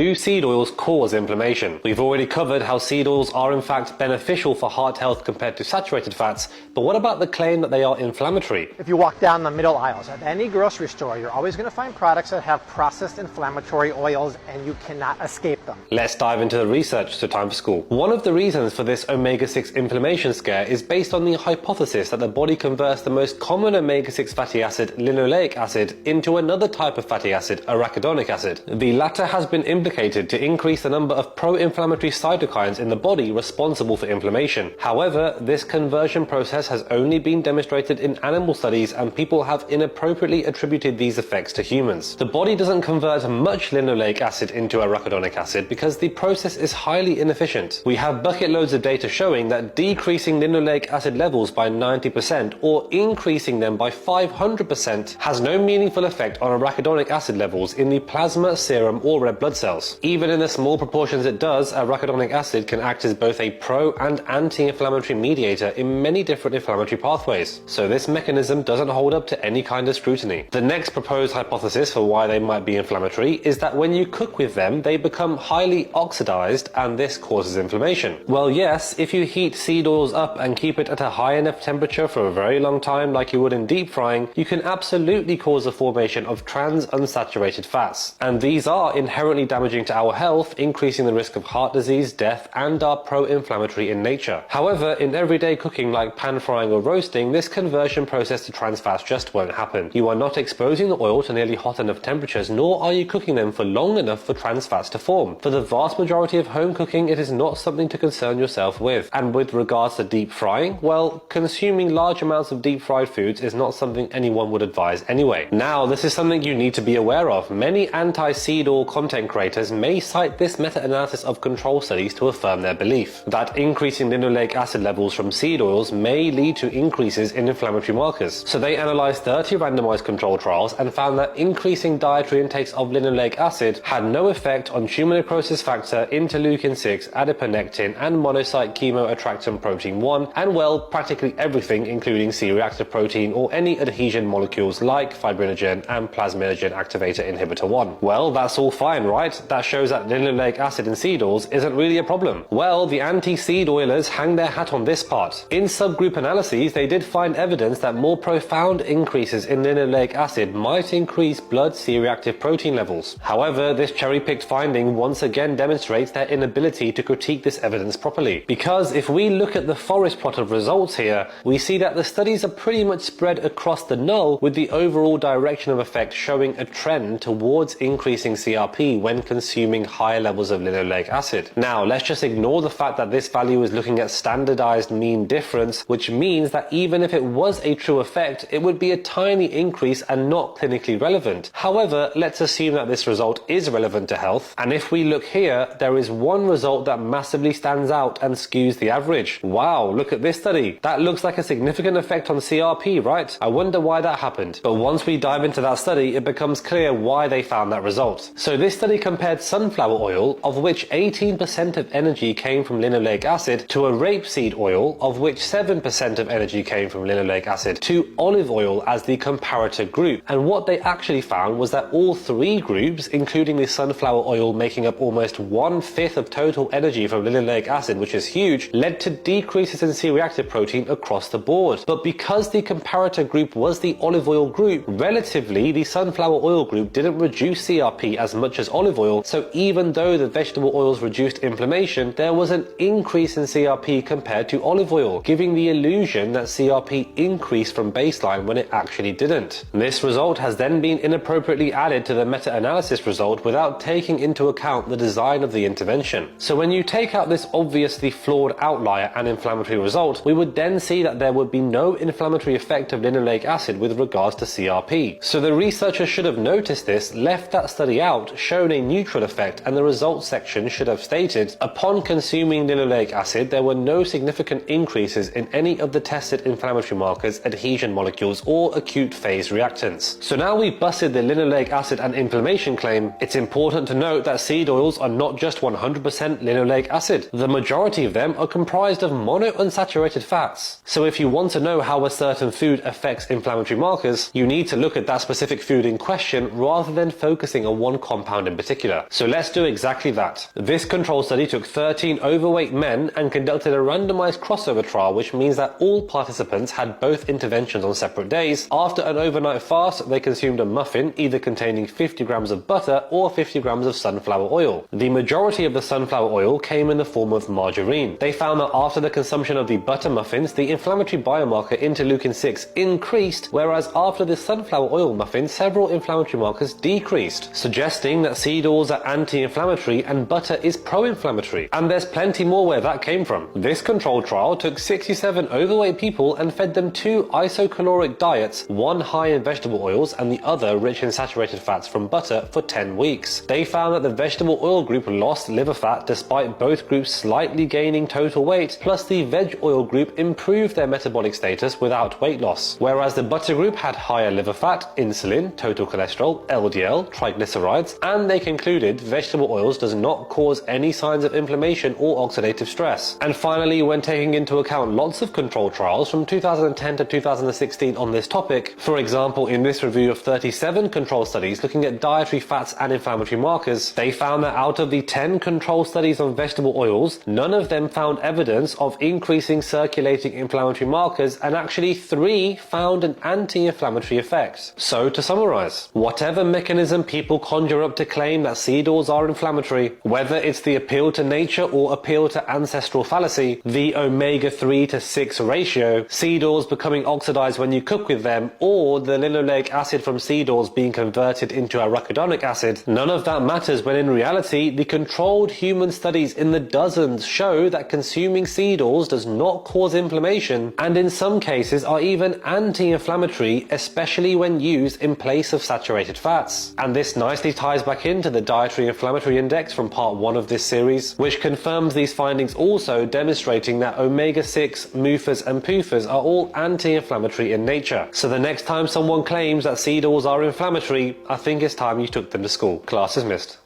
Do seed oils cause inflammation? We've already covered how seed oils are in fact beneficial for heart health compared to saturated fats, but what about the claim that they are inflammatory? If you walk down the middle aisles at any grocery store, you're always going to find products that have processed inflammatory oils, and you cannot escape them. Let's dive into the research, so time for school. One of the reasons for this omega-6 inflammation scare is based on the hypothesis that the body converts the most common omega-6 fatty acid, linoleic acid, into another type of fatty acid, arachidonic acid. The latter has been implicated to increase the number of pro-inflammatory cytokines in the body responsible for inflammation. However, this conversion process has only been demonstrated in animal studies, and people have inappropriately attributed these effects to humans. The body doesn't convert much linoleic acid into arachidonic acid because the process is highly inefficient. We have bucket loads of data showing that decreasing linoleic acid levels by 90% or increasing them by 500% has no meaningful effect on arachidonic acid levels in the plasma, serum, or red blood cells. Even in the small proportions it does, arachidonic acid can act as both a pro- and anti-inflammatory mediator in many different inflammatory pathways, so this mechanism doesn't hold up to any kind of scrutiny. The next proposed hypothesis for why they might be inflammatory is that when you cook with them, they become highly oxidized, and this causes inflammation. Well, yes, if you heat seed oils up and keep it at a high enough temperature for a very long time like you would in deep frying, you can absolutely cause the formation of trans unsaturated fats, and these are inherently damaging to our health, increasing the risk of heart disease, death, and are pro-inflammatory in nature. However, in everyday cooking like pan frying or roasting, this conversion process to trans fats just won't happen. You are not exposing the oil to nearly hot enough temperatures, nor are you cooking them for long enough for trans fats to form. For the vast majority of home cooking, it is not something to concern yourself with. And with regards to deep frying, well, consuming large amounts of deep fried foods is not something anyone would advise anyway. Now, this is something you need to be aware of. Many anti-seed oil content creators may cite this meta-analysis of control studies to affirm their belief that increasing linoleic acid levels from seed oils may lead to increases in inflammatory markers. So they analyzed 30 randomized control trials and found that increasing dietary intakes of linoleic acid had no effect on tumor necrosis factor, interleukin-6, adiponectin, and monocyte chemoattractant protein 1, and well, practically everything including C-reactive protein or any adhesion molecules like fibrinogen and plasminogen activator inhibitor 1. Well, that's all fine, right? That shows that linoleic acid in seed oils isn't really a problem. Well, the anti-seed oilers hang their hat on this part. In subgroup analyses, they did find evidence that more profound increases in linoleic acid might increase blood C-reactive protein levels. However, this cherry-picked finding once again demonstrates their inability to critique this evidence properly. Because if we look at the forest plot of results here, we see that the studies are pretty much spread across the null, with the overall direction of effect showing a trend towards increasing CRP when consuming higher levels of linoleic acid. Now, let's just ignore the fact that this value is looking at standardized mean difference, which means that even if it was a true effect, it would be a tiny increase and not clinically relevant. However, let's assume that this result is relevant to health, and if we look here, there is one result that massively stands out and skews the average. Wow, look at this study. That looks like a significant effect on CRP, right? I wonder why that happened. But once we dive into that study, it becomes clear why they found that result. So this study compared sunflower oil, of which 18% of energy came from linoleic acid, to a rapeseed oil, of which 7% of energy came from linoleic acid, to olive oil as the comparator group. And what they actually found was that all three groups, including the sunflower oil making up almost 1/5 of total energy from linoleic acid, which is huge, led to decreases in C-reactive protein across the board. But because the comparator group was the olive oil group, relatively the sunflower oil group didn't reduce CRP as much as olive oil, so even though the vegetable oils reduced inflammation, there was an increase in CRP compared to olive oil, giving the illusion that CRP increased from baseline when it actually didn't. This result has then been inappropriately added to the meta-analysis result without taking into account the design of the intervention. So when you take out this obviously flawed outlier and inflammatory result, we would then see that there would be no inflammatory effect of linoleic acid with regards to CRP. So the researchers should have noticed this, left that study out, shown a neutral effect, and the results section should have stated, upon consuming linoleic acid, there were no significant increases in any of the tested inflammatory markers, adhesion molecules, or acute phase reactants. So now we've busted the linoleic acid and inflammation claim, it's important to note that seed oils are not just 100% linoleic acid. The majority of them are comprised of monounsaturated fats. So if you want to know how a certain food affects inflammatory markers, you need to look at that specific food in question rather than focusing on one compound in particular. cardiovascular. So let's do exactly that. This control study took 13 overweight men and conducted a randomized crossover trial, which means that all participants had both interventions on separate days. After an overnight fast, they consumed a muffin, either containing 50 grams of butter or 50 grams of sunflower oil. The majority of the sunflower oil came in the form of margarine. They found that after the consumption of the butter muffins, the inflammatory biomarker interleukin-6 increased, whereas after the sunflower oil muffin, several inflammatory markers decreased, suggesting that seed oils are anti-inflammatory and butter is pro-inflammatory. And there's plenty more where that came from. This control trial took 67 overweight people and fed them 2 isocaloric diets, one high in vegetable oils and the other rich in saturated fats from butter, for 10 weeks. They found that the vegetable oil group lost liver fat despite both groups slightly gaining total weight, plus the veg oil group improved their metabolic status without weight loss, whereas the butter group had higher liver fat, insulin, total cholesterol, LDL, triglycerides, and they concluded vegetable oils does not cause any signs of inflammation or oxidative stress. And finally, when taking into account lots of control trials from 2010 to 2016 on this topic, for example in this review of 37 control studies looking at dietary fats and inflammatory markers, they found that out of the 10 control studies on vegetable oils, none of them found evidence of increasing circulating inflammatory markers, and actually 3 found an anti-inflammatory effect. So to summarize, whatever mechanism people conjure up to claim that seed oils are inflammatory, whether it's the appeal to nature or appeal to ancestral fallacy, the omega-3 to 6 ratio, seed oils becoming oxidized when you cook with them, or the linoleic acid from seed oils being converted into arachidonic acid, none of that matters when in reality the controlled human studies in the dozens show that consuming seed oils does not cause inflammation, and in some cases are even anti-inflammatory, especially when used in place of saturated fats. And this nicely ties back into the Dietary Inflammatory Index from part 1 of this series, which confirms these findings, also demonstrating that omega-6, MUFAs and PUFAs are all anti-inflammatory in nature. So the next time someone claims that seed oils are inflammatory, I think it's time you took them to school. Class is missed.